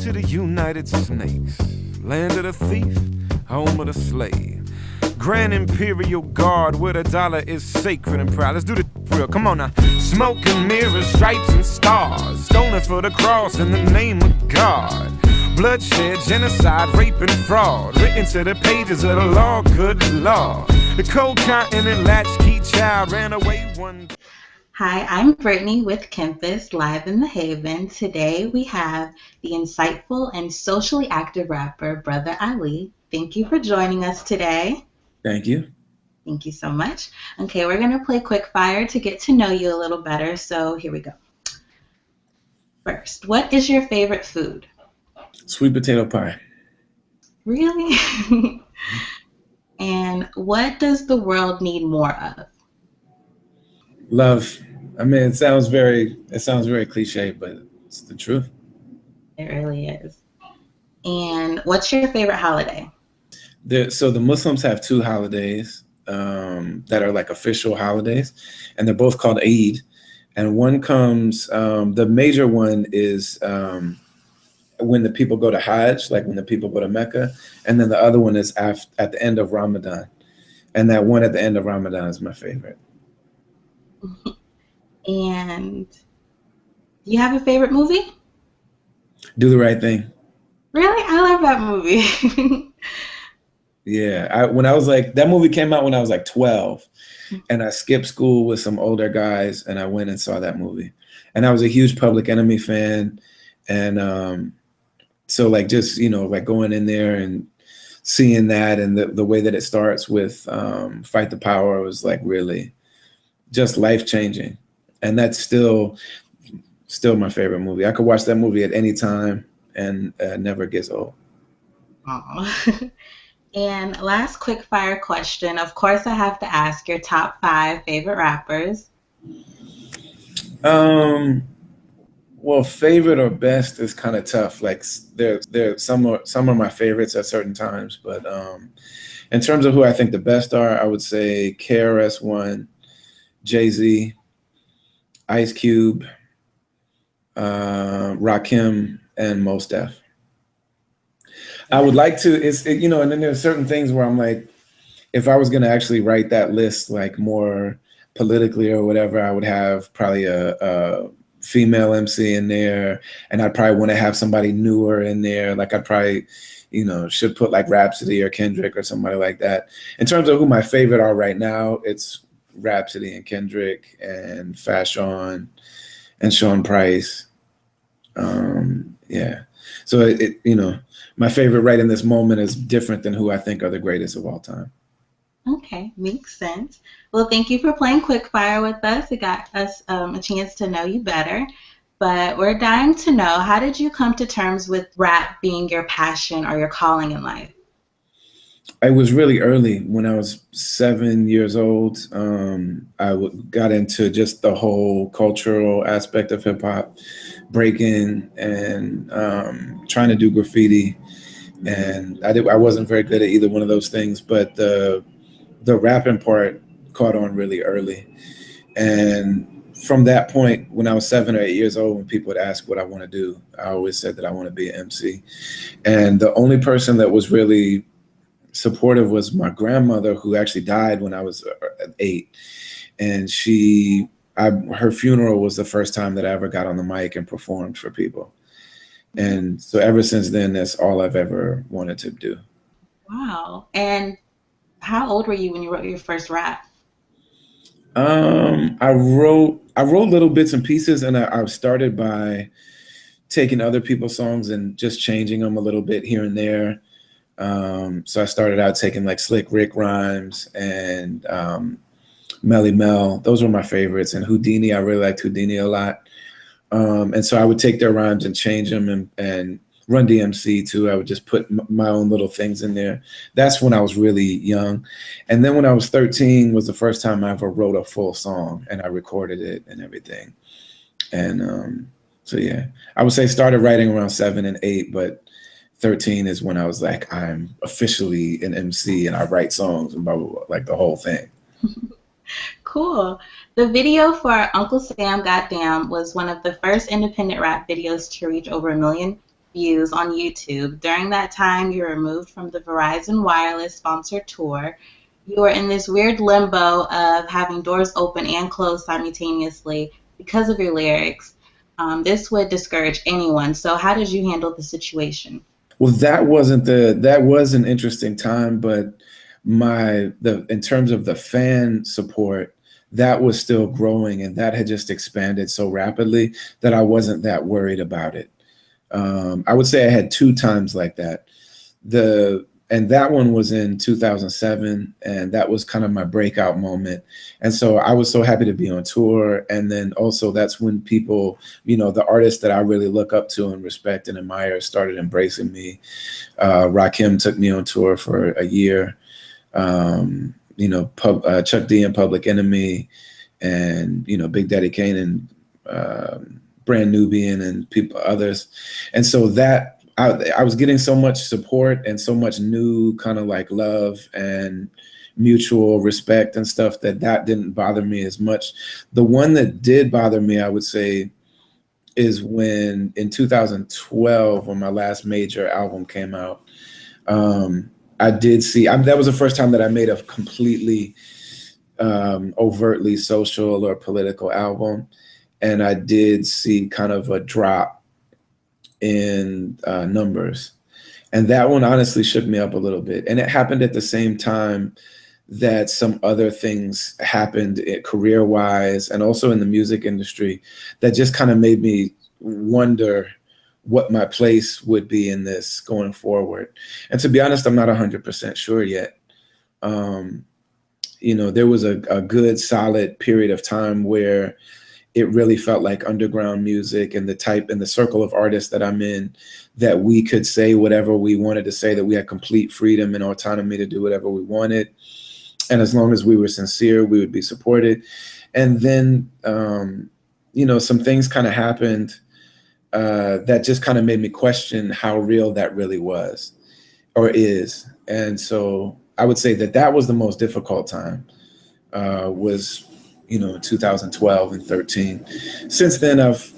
to the United Snakes, land of the thief, home of the slave. Grand Imperial Guard, where the dollar is sacred and proud. Let's do the real, come on now. Smoke and mirrors, stripes and stars, stolen for the cross in the name of God. Bloodshed, genocide, rape and fraud, written to the pages of the law, good law. The cold continent latchkey child ran away one. Hi, I'm Brittany with Kempis, live in the Haven. Today we have the insightful and socially active rapper, Brother Ali. Thank you for joining us today. Thank you. Thank you so much. Okay, we're going to play quick fire to get to know you a little better, so here we go. First, what is your favorite food? Sweet potato pie. Really? And what does the world need more of? Love. I mean, it sounds very cliche, but it's the truth. It really is. And what's your favorite holiday? So the Muslims have two holidays that are like official holidays, and they're both called Eid. And one comes, the major one is when the people go to Hajj, like when the people go to Mecca, and then the other one is at the end of Ramadan. And that one at the end of Ramadan is my favorite. And do you have a favorite movie? Do the Right Thing. Really? I love that movie. Yeah, when I was like, that movie came out when I was like 12, and I skipped school with some older guys, and I went and saw that movie. And I was a huge Public Enemy fan, and so like just, you know, like going in there and seeing that and the way that it starts with Fight the Power was like really just life-changing. And that's still my favorite movie. I could watch that movie at any time, and it never gets old. Aww. And last quick fire question. Of course, I have to ask your top 5 favorite rappers. Well, favorite or best is kind of tough. Like some are my favorites at certain times, but in terms of who I think the best are, I would say KRS-One, Jay-Z, Ice Cube, Rakim, and Mos Def. I would like to, and then there's certain things where I'm like, if I was going to actually write that list like more politically or whatever, I would have probably a female MC in there, and I'd probably want to have somebody newer in there. Like I'd probably, should put like Rhapsody or Kendrick or somebody like that. In terms of who my favorite are right now, it's Rhapsody and Kendrick and Fashawn and Sean Price. Yeah. So my favorite right in this moment is different than who I think are the greatest of all time. Okay, makes sense. Well, thank you for playing Quickfire with us. It got us a chance to know you better. But we're dying to know, how did you come to terms with rap being your passion or your calling in life? I was really early. When I was 7 years old, I got into just the whole cultural aspect of hip hop, breaking and trying to do graffiti. And I wasn't very good at either one of those things, but the rapping part caught on really early. And from that point, when I was 7 or 8 years old, when people would ask what I want to do, I always said that I want to be an MC. And the only person that was really supportive was my grandmother, who actually died when I was 8. And her funeral was the first time that I ever got on the mic and performed for people. And so ever since then, that's all I've ever wanted to do. Wow. And how old were you when you wrote your first rap? I wrote little bits and pieces, and I started by taking other people's songs and just changing them a little bit here and there. So I started out taking like Slick Rick rhymes and Melly Mel. Those were my favorites. And Houdini, I really liked Houdini a lot. And so I would take their rhymes and change them, and Run DMC too. I would just put my own little things in there. That's when I was really young. And then when I was 13 was the first time I ever wrote a full song, and I recorded it and everything. And so, yeah, I would say started writing around 7 and 8, but 13 is when I was like, I'm officially an MC and I write songs and blah, blah, blah, like the whole thing. Cool. The video for Uncle Sam Goddamn was one of the first independent rap videos to reach over 1 million views on YouTube. During that time, you were removed from the Verizon Wireless sponsored tour. You were in this weird limbo of having doors open and closed simultaneously because of your lyrics. This would discourage anyone. So, how did you handle the situation? Well, that was an interesting time, but in terms of the fan support, that was still growing, and that had just expanded so rapidly that I wasn't that worried about it. I would say I had two times like that. And that one was in 2007, and that was kind of my breakout moment. And so I was so happy to be on tour. And then also that's when people, the artists that I really look up to and respect and admire started embracing me. Rakim took me on tour for a year. Chuck D and Public Enemy, and Big Daddy Kane and Brand Nubian and others. And so that I was getting so much support and so much new kind of like love and mutual respect and stuff that didn't bother me as much. The one that did bother me, I would say, is when in 2012, when my last major album came out, I did see, that was the first time that I made a completely overtly social or political album. And I did see kind of a drop in numbers. And that one honestly shook me up a little bit. And it happened at the same time that some other things happened career-wise and also in the music industry that just kind of made me wonder what my place would be in this going forward. And to be honest, I'm not 100% sure yet. There was a good solid period of time where it really felt like underground music and the circle of artists that I'm in, that we could say whatever we wanted to say, that we had complete freedom and autonomy to do whatever we wanted. And as long as we were sincere, we would be supported. And then, some things kind of happened that just kind of made me question how real that really was or is. And so I would say that was the most difficult time, was 2012 and 13. Since then, I've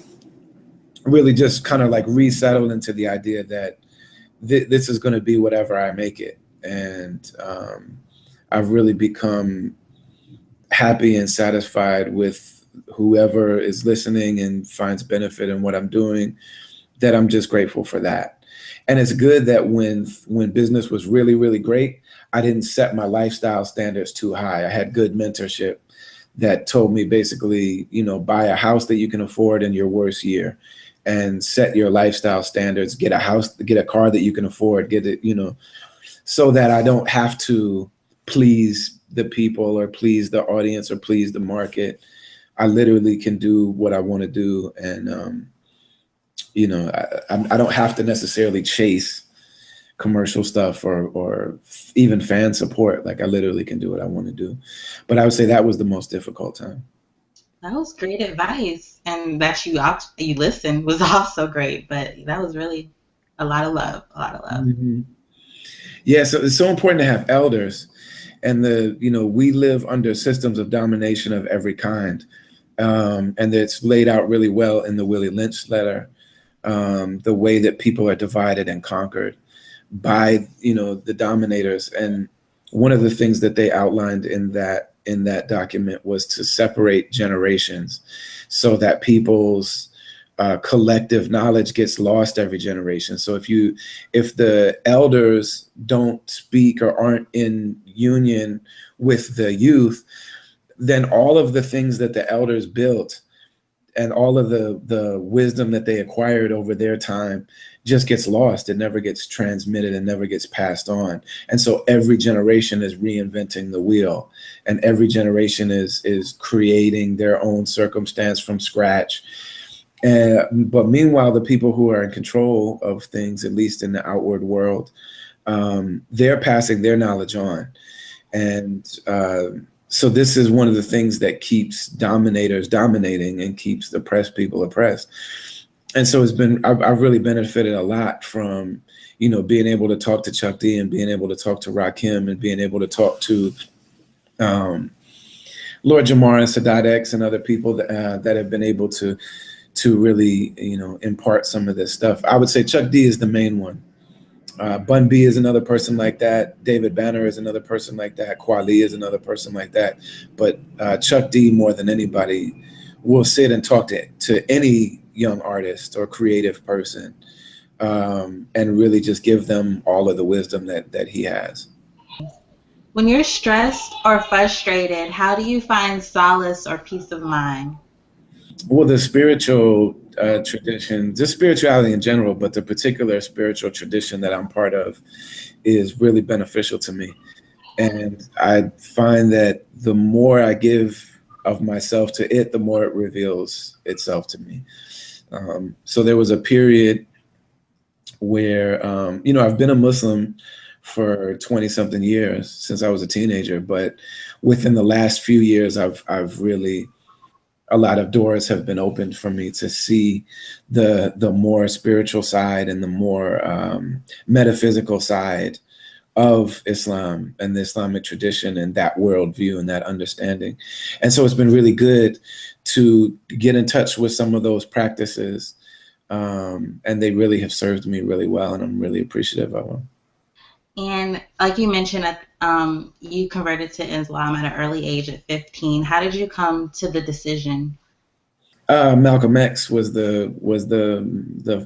really just kind of like resettled into the idea that this is going to be whatever I make it. And I've really become happy and satisfied with whoever is listening and finds benefit in what I'm doing, that I'm just grateful for that. And it's good that when business was really, really great, I didn't set my lifestyle standards too high. I had good mentorship that told me basically, buy a house that you can afford in your worst year and set your lifestyle standards, get a car that you can afford, get it, so that I don't have to please the people or please the audience or please the market. I literally can do what I want to do. And, I don't have to necessarily chase commercial stuff or even fan support. Like I literally can do what I want to do. But I would say that was the most difficult time. That was great advice, and that you listened was also great. But that was really a lot of love. Mm-hmm. Yeah, so it's so important to have elders, and we live under systems of domination of every kind, and it's laid out really well in the Willie Lynch letter, the way that people are divided and conquered by the dominators. And one of the things that they outlined in that document was to separate generations so that people's collective knowledge gets lost every generation. So if the elders don't speak or aren't in union with the youth, then all of the things that the elders built and all of the wisdom that they acquired over their time just gets lost. It never gets transmitted and never gets passed on. And so every generation is reinventing the wheel, and every generation is creating their own circumstance from scratch. But meanwhile, the people who are in control of things, at least in the outward world, they're passing their knowledge on. And so this is one of the things that keeps dominators dominating and keeps the oppressed people oppressed. And so I've really benefited a lot from, being able to talk to Chuck D and being able to talk to Rakim and being able to talk to Lord Jamar and Sadat X and other people that have been able to to really, impart some of this stuff. I would say Chuck D is the main one. Bun B is another person like that. David Banner is another person like that. Kweli is another person like that. But Chuck D, more than anybody, will sit and talk to any young artist or creative person, and really just give them all of the wisdom that he has. When you're stressed or frustrated, how do you find solace or peace of mind? Well, the spiritual tradition, just spirituality in general, but the particular spiritual tradition that I'm part of is really beneficial to me. And I find that the more I give of myself to it, the more it reveals itself to me. So there was a period where, I've been a Muslim for 20 something years since I was a teenager, but within the last few years, I've really, a lot of doors have been opened for me to see the more spiritual side and the more metaphysical side of Islam and the Islamic tradition and that worldview and that understanding. And so it's been really good to get in touch with some of those practices. And they really have served me really well, and I'm really appreciative of them. And like you mentioned, you converted to Islam at an early age at 15. How did you come to the decision? Malcolm X was the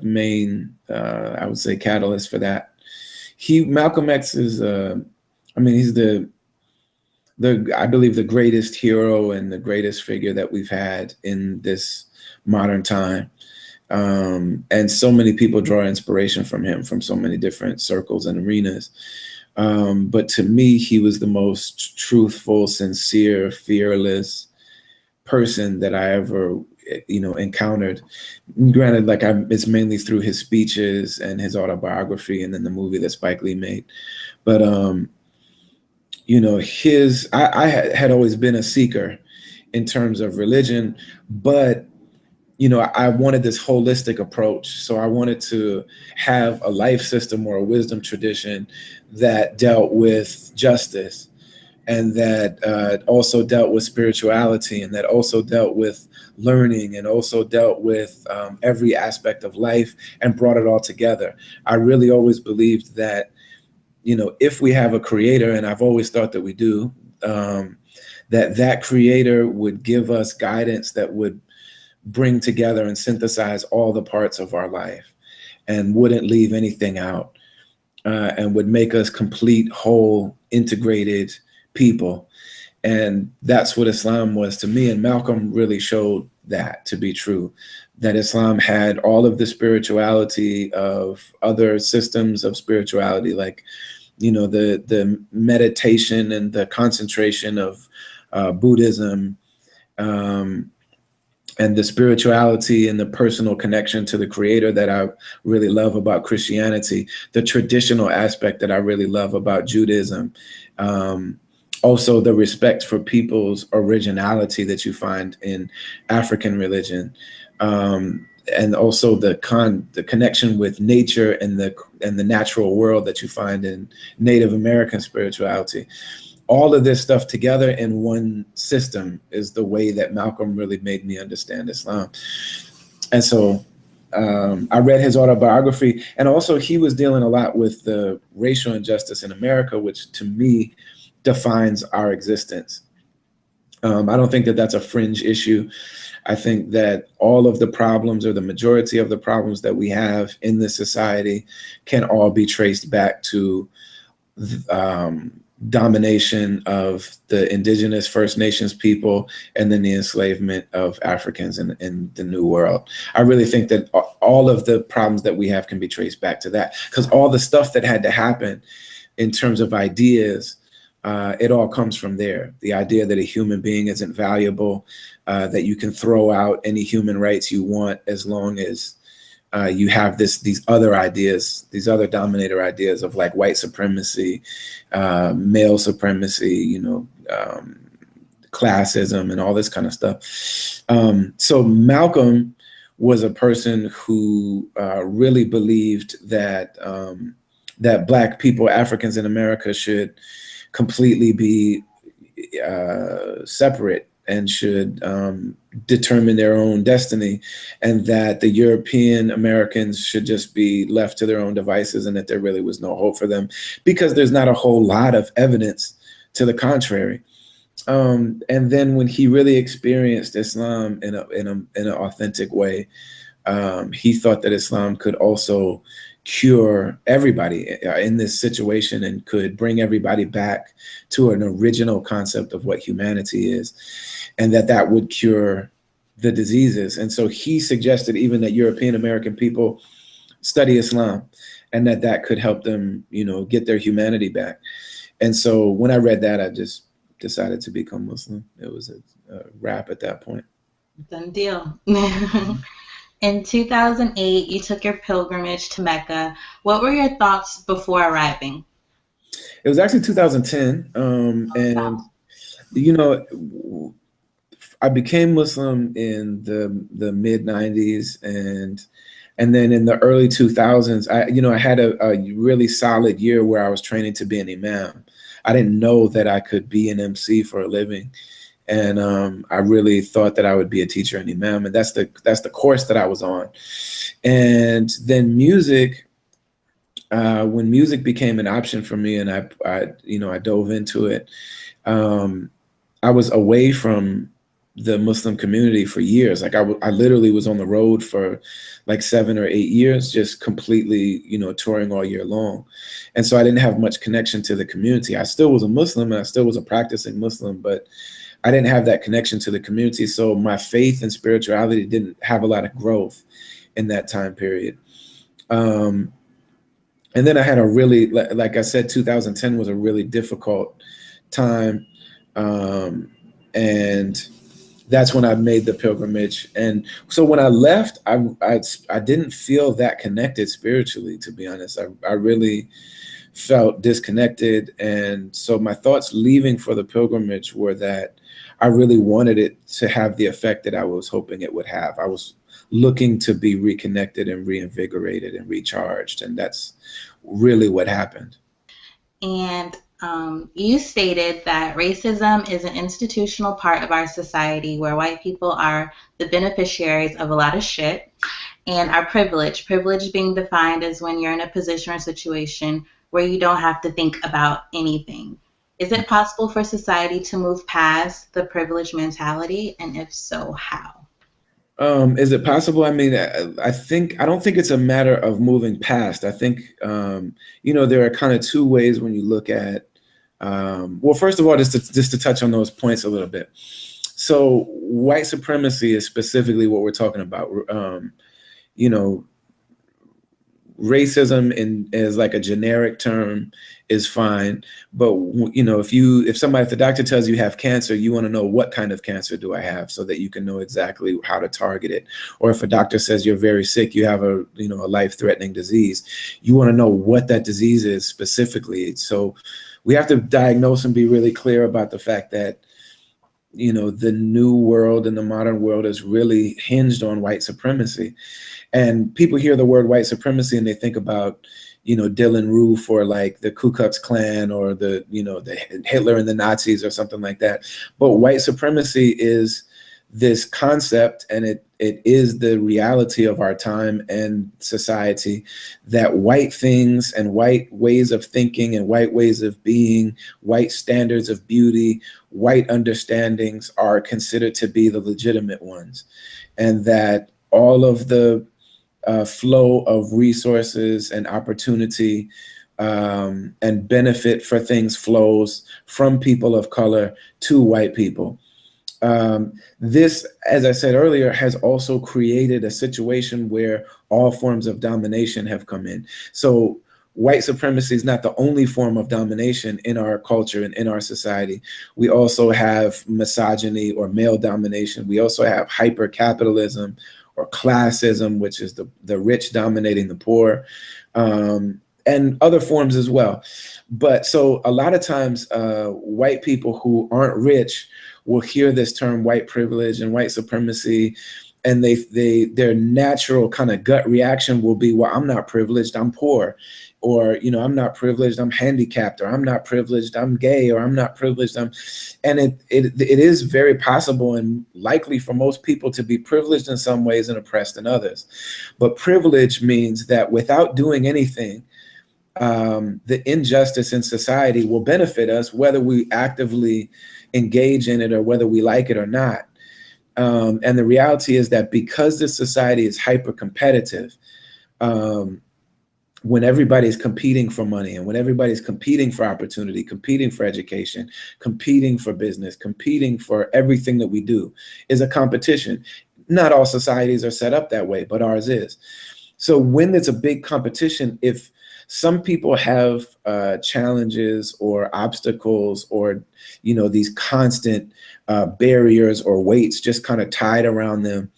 main, I would say, catalyst for that. Malcolm X is, he's I believe the greatest hero and the greatest figure that we've had in this modern time. And so many people draw inspiration from him from so many different circles and arenas. But to me, he was the most truthful, sincere, fearless person that I ever, encountered. Granted, it's mainly through his speeches and his autobiography and then the movie that Spike Lee made. But, I had always been a seeker in terms of religion, but I wanted this holistic approach. So I wanted to have a life system or a wisdom tradition that dealt with justice, and that also dealt with spirituality, and that also dealt with learning, and also dealt with every aspect of life, and brought it all together. I really always believed that, if we have a creator, and I've always thought that we do, that creator would give us guidance that would bring together and synthesize all the parts of our life and wouldn't leave anything out, and would make us complete, whole, integrated people. And that's what Islam was to me. And Malcolm really showed that to be true, that Islam had all of the spirituality of other systems of spirituality, like, the meditation and the concentration of Buddhism, and the spirituality and the personal connection to the creator that I really love about Christianity, the traditional aspect that I really love about Judaism, also the respect for people's originality that you find in African religion, and also the connection with nature and the natural world that you find in Native American spirituality. All of this stuff together in one system is the way that Malcolm really made me understand Islam. And so I read his autobiography, and also he was dealing a lot with the racial injustice in America, which to me defines our existence. I don't think that that's a fringe issue. I think that all of the problems, or the majority of the problems that we have in this society, can all be traced back to domination of the indigenous First Nations people, and then the enslavement of Africans in the New World. I really think that all of the problems that we have can be traced back to that, because all the stuff that had to happen in terms of ideas, it all comes from there. The idea that a human being isn't valuable, that you can throw out any human rights you want as long as you have these other ideas, these other dominator ideas of like white supremacy, male supremacy, classism, and all this kind of stuff. So Malcolm was a person who really believed that that Black people, Africans in America, should completely be separate, and should determine their own destiny, and that the European Americans should just be left to their own devices, and that there really was no hope for them because there's not a whole lot of evidence to the contrary. And then when he really experienced Islam in an authentic way, he thought that Islam could also cure everybody in this situation and could bring everybody back to an original concept of what humanity is, and that would cure the diseases. And so he suggested even that European American people study Islam, and that could help them, get their humanity back. And so when I read that, I just decided to become Muslim. It was a wrap at that point. Done deal. In 2008, you took your pilgrimage to Mecca. What were your thoughts before arriving? It was actually 2010. And, I became Muslim in the mid 90s. And then in the early 2000s, I had a really solid year where I was training to be an imam. I didn't know that I could be an MC for a living. And I really thought that I would be a teacher and imam, and that's the course that I was on. And then music, when music became an option for me, and I dove into it, I was away from the Muslim community for years. Like I literally was on the road for like 7 or 8 years, just completely, touring all year long. And so I didn't have much connection to the community. I still was a Muslim and I still was a practicing Muslim, but I didn't have that connection to the community. So my faith and spirituality didn't have a lot of growth in that time period. And then I had a really, like I said, 2010 was a really difficult time. And that's when I made the pilgrimage. And so when I left, I didn't feel that connected spiritually, to be honest. I really felt disconnected. And so my thoughts leaving for the pilgrimage were that I really wanted it to have the effect that I was hoping it would have. I was looking to be reconnected and reinvigorated and recharged. And that's really what happened. And you stated that racism is an institutional part of our society where white people are the beneficiaries of a lot of shit and are privileged. Privilege being defined as when you're in a position or situation where you don't have to think about anything. Is it possible for society to move past the privilege mentality? And if so, how? Is it possible? I mean, I don't think it's a matter of moving past. I think, there are kind of two ways when you look at, well, first of all, just to touch on those points a little bit. So white supremacy is specifically what we're talking about. Racism is like a generic term is fine. But, if the doctor tells you have cancer, you want to know what kind of cancer do I have so that you can know exactly how to target it. Or if a doctor says you're very sick, you have a life-threatening disease, you want to know what that disease is specifically. So we have to diagnose and be really clear about the fact that, the new world and the modern world is really hinged on white supremacy. And people hear the word white supremacy and they think about, Dylann Roof or like the Ku Klux Klan or the Hitler and the Nazis or something like that. But white supremacy is this concept, and it is the reality of our time and society, that white things and white ways of thinking and white ways of being, white standards of beauty, white understandings are considered to be the legitimate ones, and that all of the flow of resources and opportunity and benefit for things flows from people of color to white people. This, as I said earlier, has also created a situation where all forms of domination have come in. So white supremacy is not the only form of domination in our culture and in our society. We also have misogyny or male domination. We also have hyper-capitalism or classism, which is the rich dominating the poor, and other forms as well. But so a lot of times white people who aren't rich will hear this term white privilege and white supremacy, and their natural kind of gut reaction will be, well, I'm not privileged, I'm poor, or, you know, I'm not privileged, I'm handicapped, or I'm not privileged, I'm gay, or I'm not privileged, and it is very possible and likely for most people to be privileged in some ways and oppressed in others. But privilege means that without doing anything, the injustice in society will benefit us, whether we actively engage in it or whether we like it or not. And the reality is that because this society is hyper competitive, when everybody's competing for money and when everybody's competing for opportunity, competing for education, competing for business, competing for everything that we do is a competition. Not all societies are set up that way, but ours is. So when it's a big competition, if some people have challenges or obstacles or, you know, these constant barriers or weights just kind of tied around them,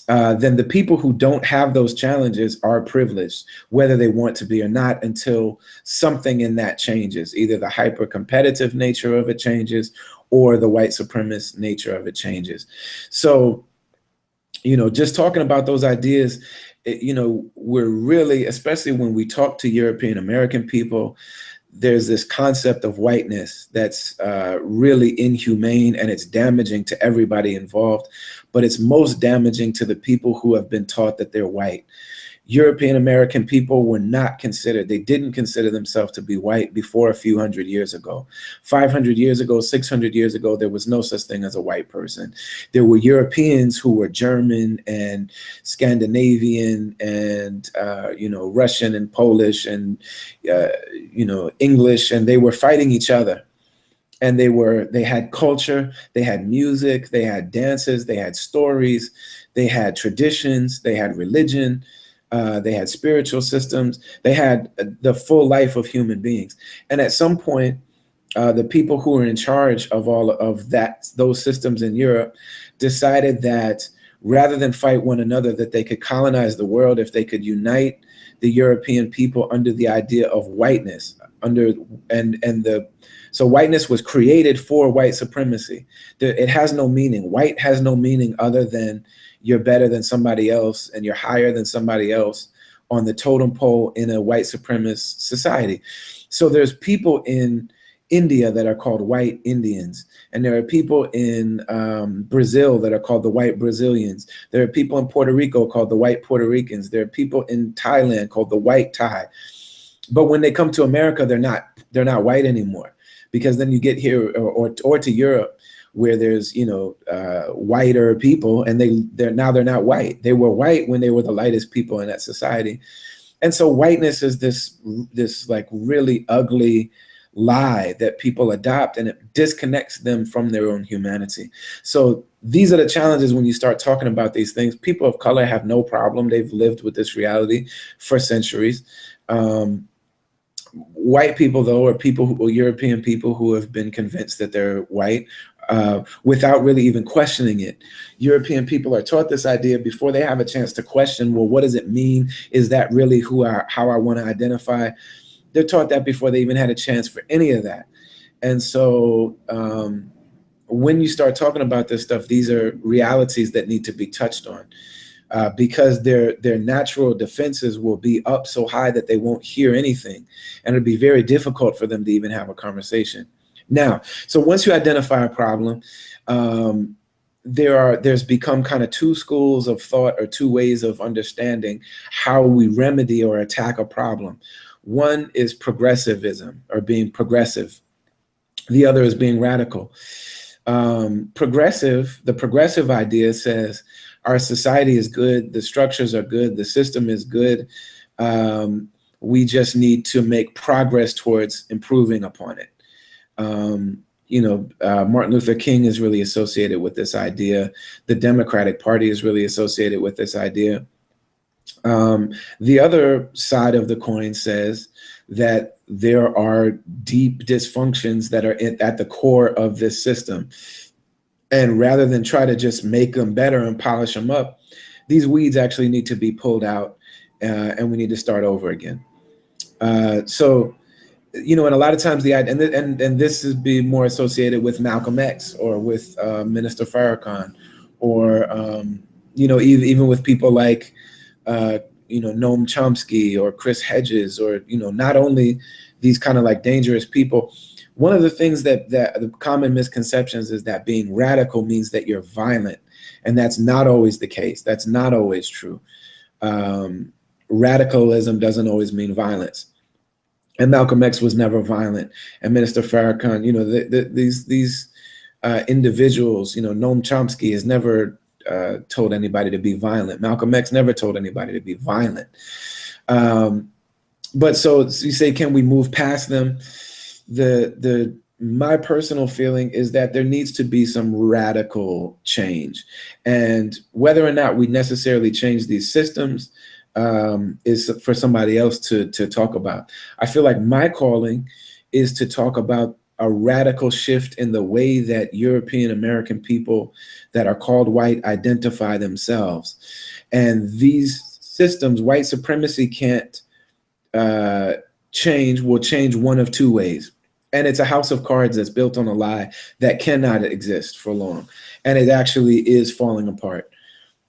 then the people who don't have those challenges are privileged, whether they want to be or not, until something in that changes. Either the hyper competitive nature of it changes or the white supremacist nature of it changes. So, you know, just talking about those ideas, you know, we're really, especially when we talk to European American people, there's this concept of whiteness that's really inhumane, and it's damaging to everybody involved, but it's most damaging to the people who have been taught that they're white. European American people were not considered, they didn't consider themselves to be white before a few hundred years ago. 500 years ago, 600 years ago, there was no such thing as a white person. There were Europeans who were German and Scandinavian and, you know, Russian and Polish and, you know, English, and they were fighting each other. And they had culture, they had music, they had dances, they had stories, they had traditions, they had religion. They had spiritual systems. They had the full life of human beings. And at some point, the people who were in charge of all of those systems in Europe decided that rather than fight one another, that they could colonize the world if they could unite the European people under the idea of whiteness. So whiteness was created for white supremacy. It has no meaning. White has no meaning other than you're better than somebody else and you're higher than somebody else on the totem pole in a white supremacist society. So there's people in India that are called white Indians. And there are people in Brazil that are called the white Brazilians. There are people in Puerto Rico called the white Puerto Ricans. There are people in Thailand called the white Thai. But when they come to America, they're not white anymore, because then you get here or to Europe, where there's, you know, whiter people, and they're not white. They were white when they were the lightest people in that society. And so whiteness is this like really ugly lie that people adopt, and it disconnects them from their own humanity. So these are the challenges when you start talking about these things. People of color have no problem. They've lived with this reality for centuries. White people, though, or European people who have been convinced that they're white without really even questioning it. European people are taught this idea before they have a chance to question, well, what does it mean? Is that really how I want to identify? They're taught that before they even had a chance for any of that. And so when you start talking about this stuff, these are realities that need to be touched on. Because their natural defenses will be up so high that they won't hear anything. And it'll be very difficult for them to even have a conversation. Now, so once you identify a problem, there's become kind of two schools of thought or two ways of understanding how we remedy or attack a problem. One is progressivism, or being progressive. The other is being radical. The progressive idea says, our society is good, the structures are good, the system is good. We just need to make progress towards improving upon it. Martin Luther King is really associated with this idea. The Democratic Party is really associated with this idea. The other side of the coin says that there are deep dysfunctions that are at the core of this system. And rather than try to just make them better and polish them up, these weeds actually need to be pulled out, and we need to start over again. So, and a lot of times and this is be more associated with Malcolm X or with Minister Farrakhan or you know, even with people like, you know, Noam Chomsky or Chris Hedges, or, you know, not only these kind of like dangerous people. One of the things that the common misconceptions is that being radical means that you're violent, and that's not always the case. That's not always true. Radicalism doesn't always mean violence. And Malcolm X was never violent. And Minister Farrakhan, you know, these individuals, you know, Noam Chomsky has never told anybody to be violent. Malcolm X never told anybody to be violent. But so you say, can we move past them? My personal feeling is that there needs to be some radical change, and whether or not we necessarily change these systems is for somebody else to talk about. I feel like my calling is to talk about a radical shift in the way that European American people that are called white identify themselves. And these systems, white supremacy can't will change one of two ways. And it's a house of cards that's built on a lie that cannot exist for long. And it actually is falling apart.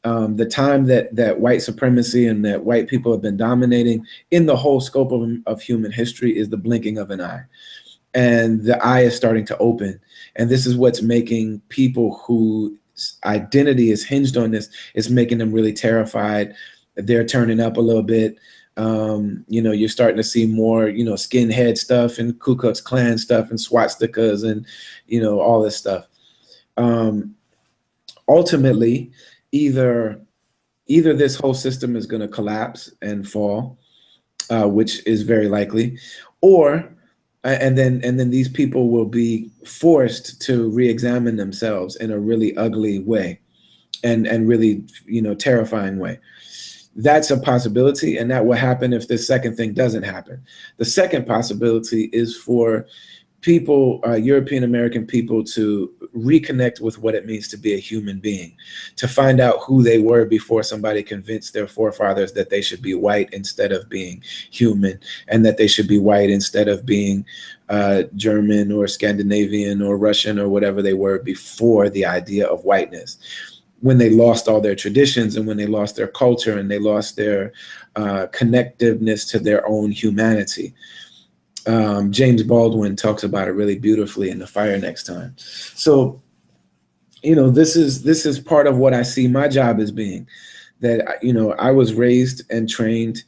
The time that white supremacy and that white people have been dominating in the whole scope of human history is the blinking of an eye. And the eye is starting to open. And this is what's making people whose identity is hinged on this, is making them really terrified. They're turning up a little bit. You know, you're starting to see more, you know, skinhead stuff and Ku Klux Klan stuff and swastikas and, you know, all this stuff. Ultimately, either this whole system is going to collapse and fall, which is very likely, or and then these people will be forced to re-examine themselves in a really ugly way, and really, you know, terrifying way. That's a possibility, and that will happen if this second thing doesn't happen. The second possibility is for people, European American people, to reconnect with what it means to be a human being, to find out who they were before somebody convinced their forefathers that they should be white instead of being human, and that they should be white instead of being German or Scandinavian or Russian or whatever they were before the idea of whiteness. When they lost all their traditions, and when they lost their culture, and they lost their connectiveness to their own humanity. James Baldwin talks about it really beautifully in The Fire Next Time. So, you know, this is part of what I see my job as being, that, you know, I was raised and trained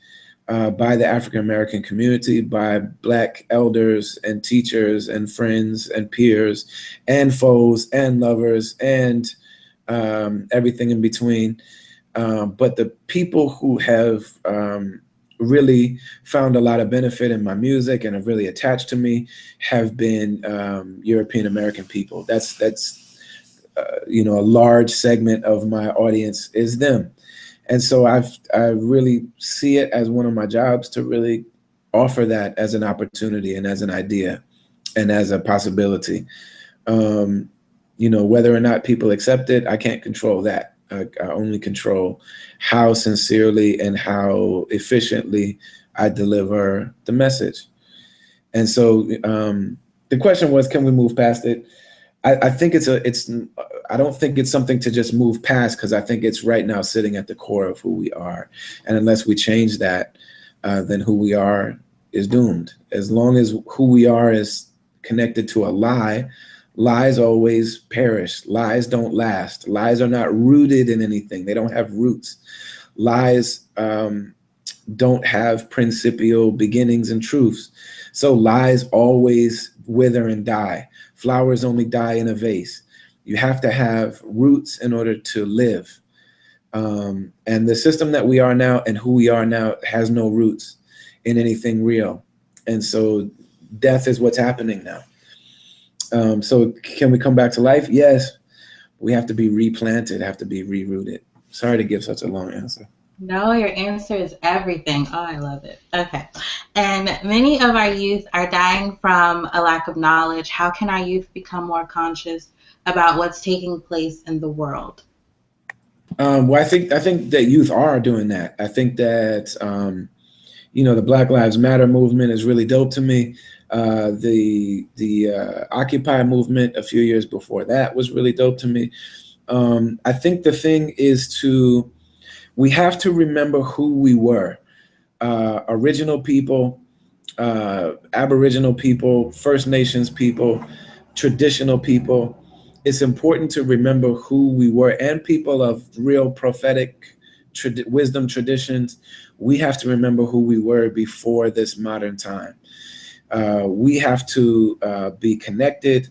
by the African American community, by Black elders and teachers and friends and peers and foes and lovers and everything in between. But the people who have really found a lot of benefit in my music and have really attached to me have been European American people. That's you know, a large segment of my audience is them. And so I really see it as one of my jobs to really offer that as an opportunity and as an idea and as a possibility. You know, whether or not people accept it, I can't control that. I only control how sincerely and how efficiently I deliver the message. And so the question was, can we move past it? I think I don't think it's something to just move past, because I think it's right now sitting at the core of who we are. And unless we change that, then who we are is doomed. As long as who we are is connected to a lie, lies always perish. Lies don't last. Lies are not rooted in anything. They don't have roots. Lies don't have principial beginnings and truths. So lies always wither and die. Flowers only die in a vase. You have to have roots in order to live. And the system that we are now and who we are now has no roots in anything real. And so death is what's happening now. So can we come back to life? Yes. We have to be replanted, have to be rerooted. Sorry to give such a long answer. No, your answer is everything. Oh, I love it. Okay. And many of our youth are dying from a lack of knowledge. How can our youth become more conscious about what's taking place in the world? Well, I think that youth are doing that. I think that, you know, the Black Lives Matter movement is really dope to me. The Occupy movement a few years before that was really dope to me. I think the thing is we have to remember who we were. Original people, Aboriginal people, First Nations people, traditional people. It's important to remember who we were, and people of real prophetic wisdom traditions. We have to remember who we were before this modern time. We have to be connected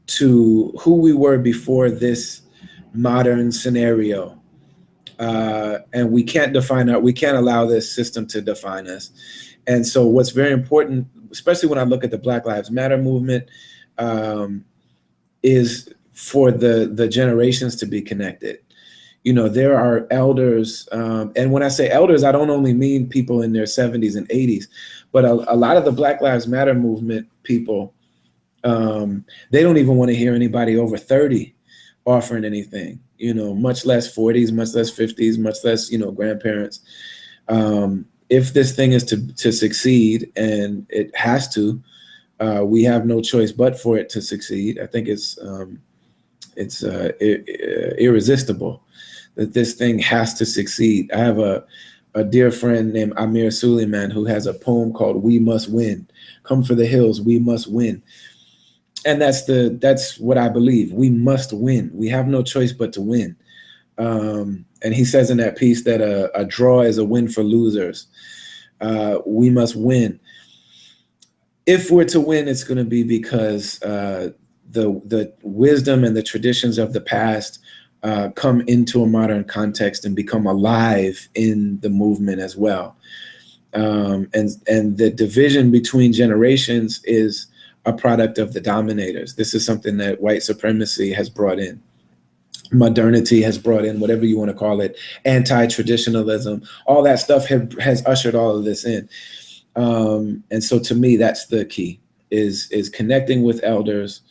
to who we were before this modern scenario. And we can't we can't allow this system to define us. And so what's very important, especially when I look at the Black Lives Matter movement, is for the generations to be connected. There are elders, and when I say elders, I don't only mean people in their 70s and 80s, but a lot of the Black Lives Matter movement people, they don't even want to hear anybody over 30 offering anything, much less 40s, much less 50s, much less, grandparents. If this thing is to succeed, and it has to, we have no choice but for it to succeed. I think it's irresistible that this thing has to succeed. I have a dear friend named Amir Suleiman who has a poem called "We Must Win." Come for the hills, we must win. And that's what I believe. We must win. We have no choice but to win. And he says in that piece that a draw is a win for losers. We must win. If we're to win, it's going to be because the wisdom and the traditions of the past come into a modern context and become alive in the movement as well. And the division between generations is a product of the dominators. This is something that white supremacy has brought in. Modernity has brought in, whatever you want to call it, anti-traditionalism, all that stuff has ushered all of this in. And so to me, that's the key, is connecting with elders,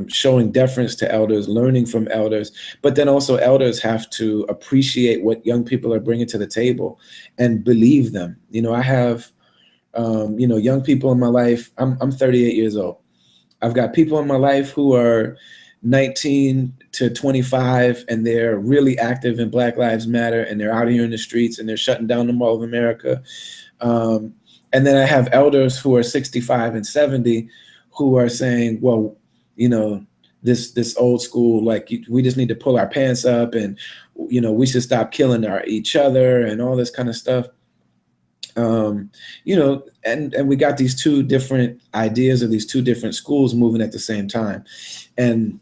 showing deference to elders, learning from elders, but then also elders have to appreciate what young people are bringing to the table and believe them. I have, young people in my life. I'm 38 years old. I've got people in my life who are 19 to 25, and they're really active in Black Lives Matter, and they're out here in the streets, and they're shutting down the Mall of America. And then I have elders who are 65 and 70 who are saying, well, this old school, like, we just need to pull our pants up, and, we should stop killing each other and all this kind of stuff. And we got these two different ideas, or these two different schools moving at the same time. And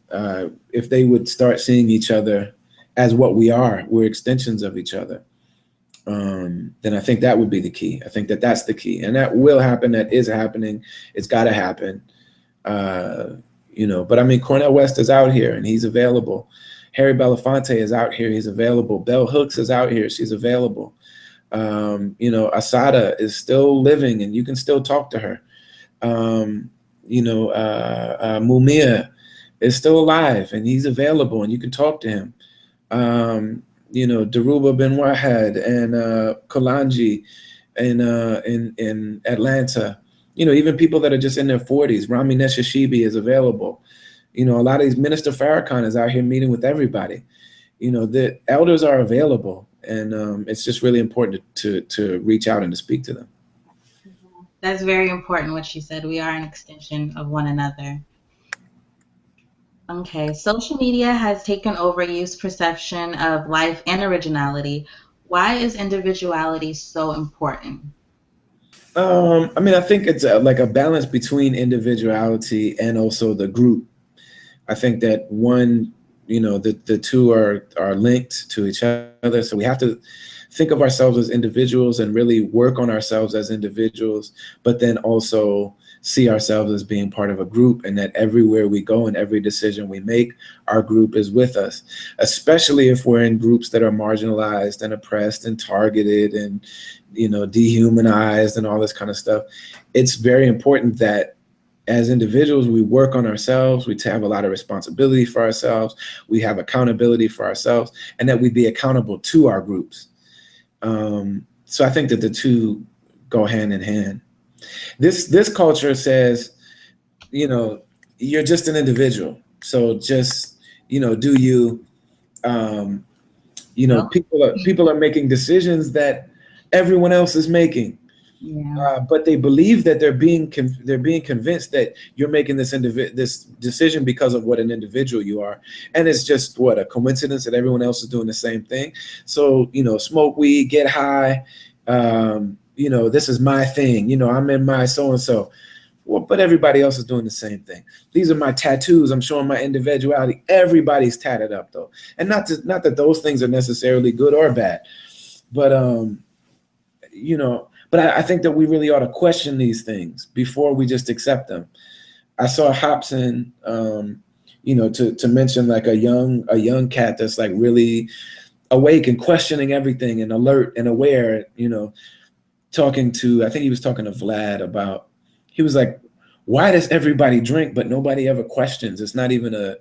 if they would start seeing each other as what we are, we're extensions of each other, then I think that would be the key. I think that's the key. And that will happen. That is happening. It's got to happen. But I mean, Cornel West is out here and he's available. Harry Belafonte is out here. He's available. Bell Hooks is out here. She's available. Asada is still living and you can still talk to her. Mumia is still alive and he's available and you can talk to him. Daruba Ben Wahed and Kalanji in Atlanta. Even people that are just in their 40s. Rami Neshashibi is available. A lot of these, Minister Farrakhan is out here meeting with everybody. The elders are available, and it's just really important to reach out and to speak to them. That's very important what she said. We are an extension of one another. Okay, social media has taken over youth's perception of life and originality. Why is individuality so important? I think it's like a balance between individuality and also the group. I think that one, the two are linked to each other. So we have to think of ourselves as individuals and really work on ourselves as individuals, but then also see ourselves as being part of a group, and that everywhere we go and every decision we make, our group is with us, especially if we're in groups that are marginalized and oppressed and targeted and, dehumanized and all this kind of stuff. It's very important that as individuals, we work on ourselves, we have a lot of responsibility for ourselves, we have accountability for ourselves, and that we be accountable to our groups. So I think that the two go hand in hand. This culture says, you're just an individual. So just, Do you, No. people are making decisions that everyone else is making. Yeah. But they believe that they're being convinced that you're making this decision because of what an individual you are, and it's just what a coincidence that everyone else is doing the same thing. So smoke weed, get high. This is my thing. I'm in my so and so. Well, but everybody else is doing the same thing. These are my tattoos. I'm showing my individuality. Everybody's tatted up though, and not that those things are necessarily good or bad, but But I think that we really ought to question these things before we just accept them. I saw Hobson, to mention like a young cat that's like really awake and questioning everything and alert and aware, talking to, I think he was talking to Vlad about, he was like, why does everybody drink but nobody ever questions? It's not even a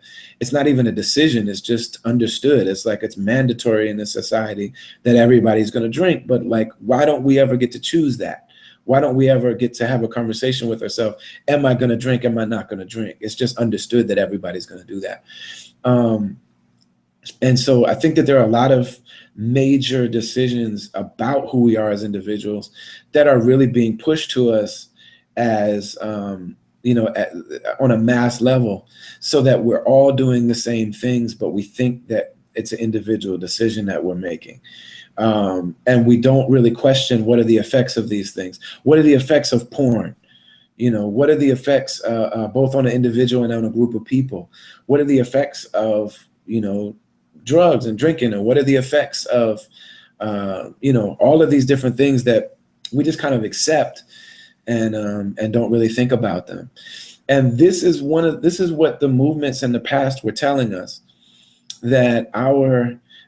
decision. It's just understood. It's like it's mandatory in this society that everybody's going to drink. But like, why don't we ever get to choose that? Why don't we ever get to have a conversation with ourselves? Am I going to drink? Am I not going to drink? It's just understood that everybody's going to do that. And so I think that there are a lot of major decisions about who we are as individuals that are really being pushed to us as on a mass level, so that we're all doing the same things, but we think that it's an individual decision that we're making, and we don't really question what are the effects of these things. What are the effects of porn? What are the effects both on an individual and on a group of people? What are the effects of drugs and drinking, and what are the effects of all of these different things that we just kind of accept and don't really think about them. And this is what the movements in the past were telling us, that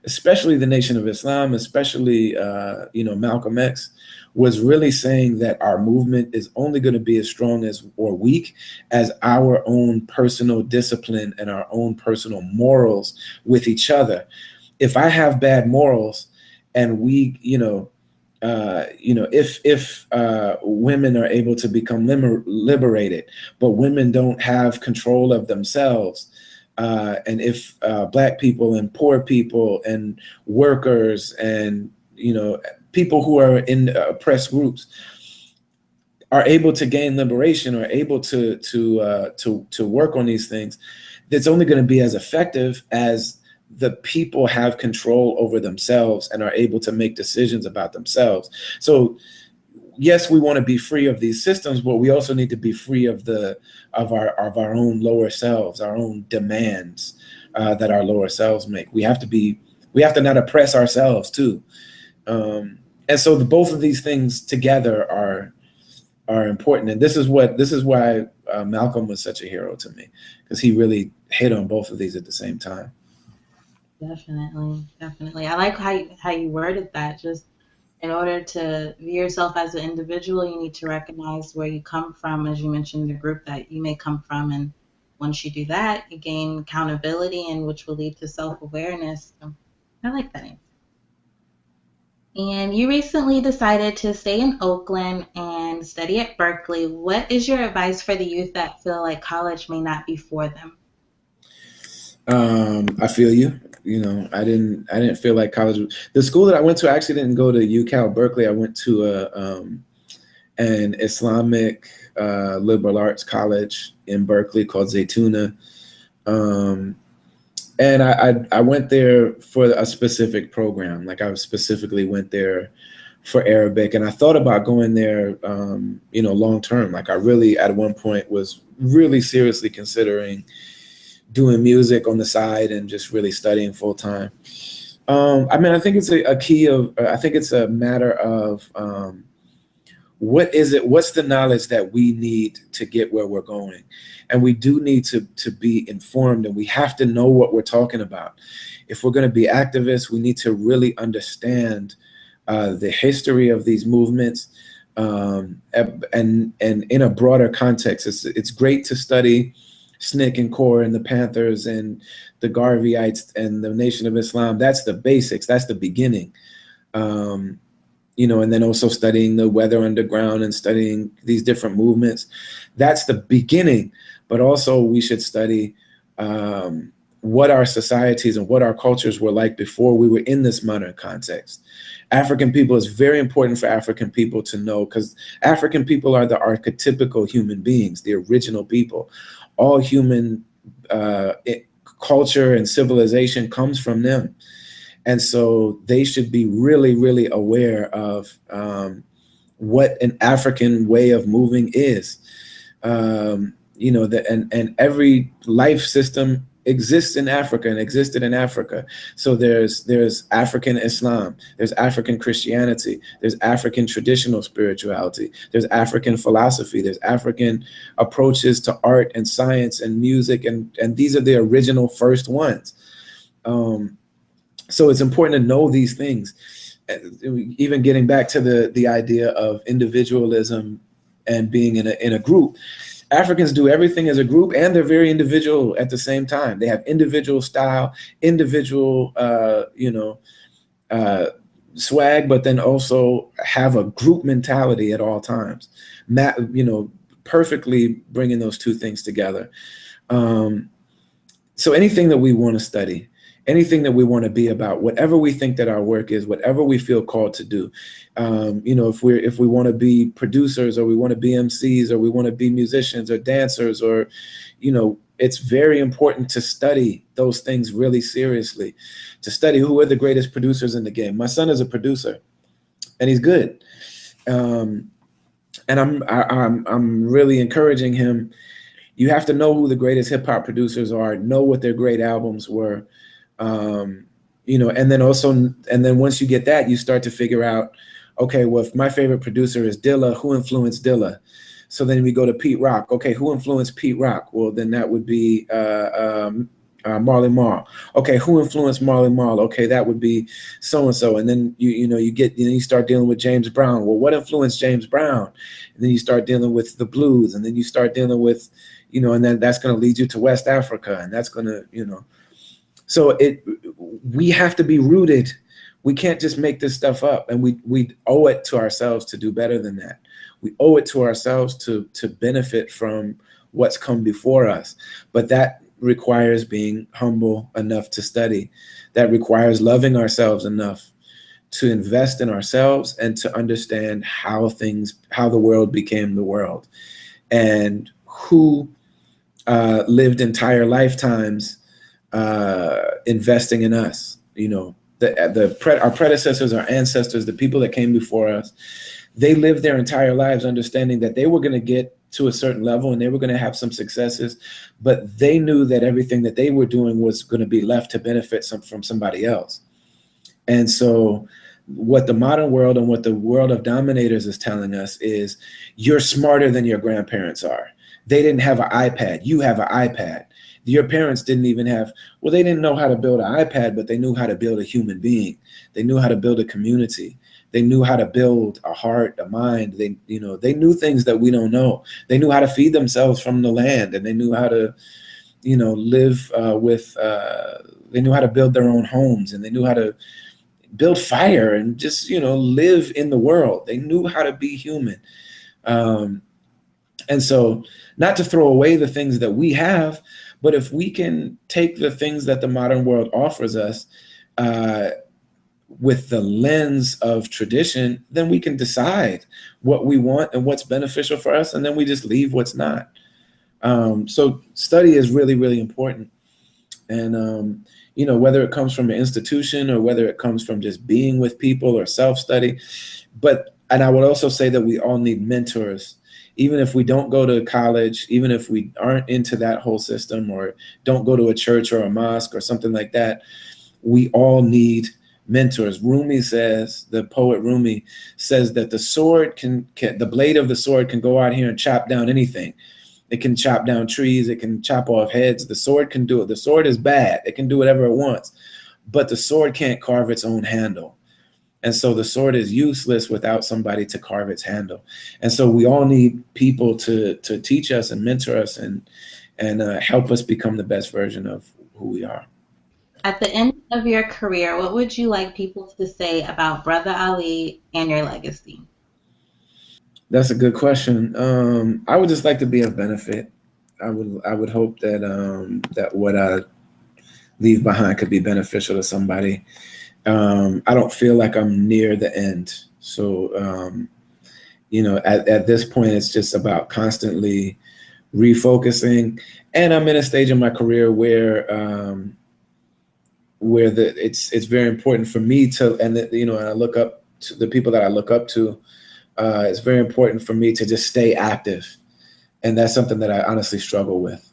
especially the Nation of Islam, especially Malcolm X, was really saying that our movement is only going to be as strong as or weak as our own personal discipline and our own personal morals with each other. If I have bad morals and we, if women are able to become liberated, but women don't have control of themselves, and if Black people and poor people and workers and people who are in oppressed groups are able to gain liberation or able to work on these things, it's only going to be as effective as the people have control over themselves and are able to make decisions about themselves. So yes, we want to be free of these systems, but we also need to be free of our own lower selves, our own demands that our lower selves make. We have to not oppress ourselves too. And so both of these things together are important. And this is why Malcolm was such a hero to me, because he really hit on both of these at the same time. Definitely. I like how you worded that. Just in order to view yourself as an individual, you need to recognize where you come from, as you mentioned, the group that you may come from. And once you do that, you gain accountability, and which will lead to self-awareness. So I like that answer. And you recently decided to stay in Oakland and study at Berkeley. What is your advice for the youth that feel like college may not be for them? I feel you. I didn't feel like college. The school that I went to, I actually didn't go to UCal Berkeley. I went to an Islamic liberal arts college in Berkeley called Zaytuna. And I went there for a specific program. Like I specifically went there for Arabic, and I thought about going there, long term. Like I really, at one point, was really seriously considering doing music on the side and just really studying full time. I think it's I think it's a matter of what's the knowledge that we need to get where we're going. And we do need to be informed, and we have to know what we're talking about. If we're going to be activists, we need to really understand the history of these movements, and in a broader context. It's great to study SNCC and CORE and the Panthers and the Garveyites and the Nation of Islam. That's the basics. That's the beginning. And then also studying the Weather Underground and studying these different movements. That's the beginning. But also we should study what our societies and what our cultures were like before we were in this modern context. African people is very important for African people to know, because African people are the archetypical human beings, the original people. All human culture and civilization comes from them. And so they should be really, really aware of what an African way of moving is. And every life system exists in Africa and existed in Africa. So there's African Islam, there's African Christianity, there's African traditional spirituality, there's African philosophy, there's African approaches to art and science and music, and these are the original first ones. So it's important to know these things. Even getting back to the idea of individualism and being in a group. Africans do everything as a group, and they're very individual at the same time. They have individual style, individual, swag, but then also have a group mentality at all times. Perfectly bringing those two things together. So anything that we want to study, anything that we want to be about, whatever we think that our work is, whatever we feel called to do. If we want to be producers, or we want to be MCs, or we want to be musicians or dancers, or, it's very important to study those things really seriously, to study who are the greatest producers in the game. My son is a producer, and he's good. And I'm really encouraging him. You have to know who the greatest hip hop producers are, know what their great albums were. And then once you get that, you start to figure out, okay, well, if my favorite producer is Dilla, who influenced Dilla? So then we go to Pete Rock. Okay, who influenced Pete Rock? Well, then that would be Marley Marl. Okay, who influenced Marley Marl? Okay, that would be so and so. And then you start dealing with James Brown. Well, what influenced James Brown? And then you start dealing with the blues, and then you start dealing with, and then that's going to lead you to West Africa, and that's going to, So we have to be rooted. We can't just make this stuff up, and we owe it to ourselves to do better than that. We owe it to ourselves to benefit from what's come before us. But that requires being humble enough to study. That requires loving ourselves enough to invest in ourselves and to understand how the world became the world, and who lived entire lifetimes investing in us. Our predecessors, our ancestors, the people that came before us, they lived their entire lives understanding that they were going to get to a certain level and they were going to have some successes, but they knew that everything that they were doing was going to be left to benefit from somebody else. And so what the modern world and what the world of dominators is telling us is, you're smarter than your grandparents are. They didn't have an iPad. You have an iPad. Your parents didn't even have, they didn't know how to build an iPad, but they knew how to build a human being. They knew how to build a community. They knew how to build a heart, a mind. They knew things that we don't know. They knew how to feed themselves from the land, and they knew how to, live they knew how to build their own homes, and they knew how to build fire and just, live in the world. They knew how to be human. And so, not to throw away the things that we have, but if we can take the things that the modern world offers us with the lens of tradition, then we can decide what we want and what's beneficial for us, and then we just leave what's not. So study is really, really important. And, whether it comes from an institution or whether it comes from just being with people or self-study. And I would also say that we all need mentors. Even if we don't go to college, even if we aren't into that whole system or don't go to a church or a mosque or something like that, we all need mentors. Rumi says, the poet Rumi says that the sword the blade of the sword can go out here and chop down anything. It can chop down trees. It can chop off heads. The sword can do it. The sword is bad. It can do whatever it wants, but the sword can't carve its own handle. And so the sword is useless without somebody to carve its handle. And so we all need people to teach us and mentor us and help us become the best version of who we are. At the end of your career, what would you like people to say about Brother Ali and your legacy? That's a good question. I would just like to be of benefit. I would hope that that leave behind could be beneficial to somebody. I don't feel like I'm near the end. So, at this point, it's just about constantly refocusing. And I'm in a stage in my career where it's very important for me to, and I look up to the people that I look up to. It's very important for me to just stay active. And that's something that I honestly struggle with.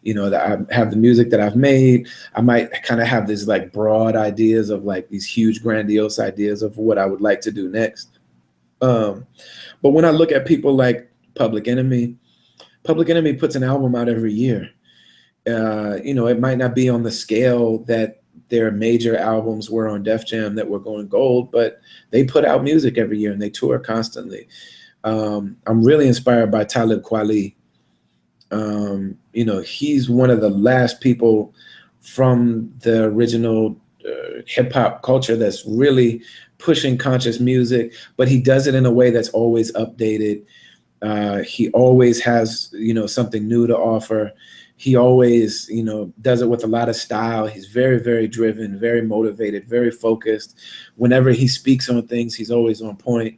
That I have the music that I've made. I might kind of have these like broad ideas of like these huge grandiose ideas of what I would like to do next. But when I look at people like Public Enemy puts an album out every year. It might not be on the scale that their major albums were on Def Jam that were going gold, but they put out music every year and they tour constantly. I'm really inspired by Talib Kweli. He's one of the last people from the original hip hop culture that's really pushing conscious music, but he does it in a way that's always updated. He always has, something new to offer. He always, does it with a lot of style. He's very, very driven, very motivated, very focused. Whenever he speaks on things, he's always on point.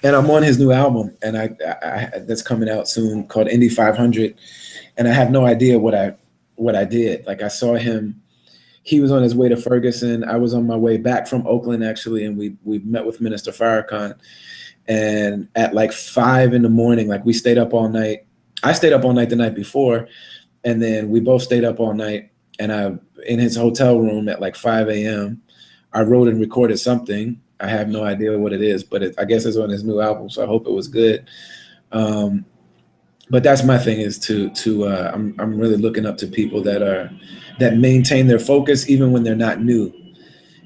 And I'm on his new album, and I that's coming out soon, called Indy 500. And I have no idea what I did. Like, I saw him. He was on his way to Ferguson. I was on my way back from Oakland, actually, and we met with Minister Farrakhan. And at like 5 a.m, like, we stayed up all night. I stayed up all night the night before, and then we both stayed up all night. And in his hotel room at like 5 a.m, I wrote and recorded something. I have no idea what it is, but I guess it's on his new album, so I hope it was good. But that's my thing, is I'm really looking up to people that maintain their focus even when they're not new.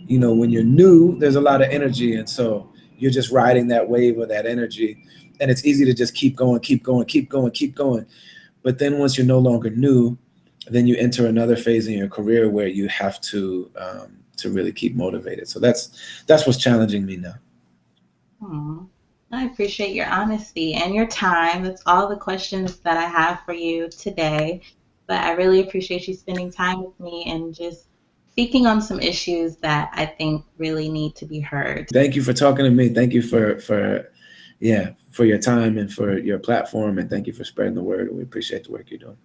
When you're new, there's a lot of energy, and so you're just riding that wave of that energy, and it's easy to just keep going. But then once you're no longer new, then you enter another phase in your career where you have to really keep motivated. So that's what's challenging me now. I appreciate your honesty and your time. That's all the questions that I have for you today. But I really appreciate you spending time with me and just speaking on some issues that I think really need to be heard. Thank you for talking to me. Thank you for your time and for your platform, and thank you for spreading the word. We appreciate the work you're doing.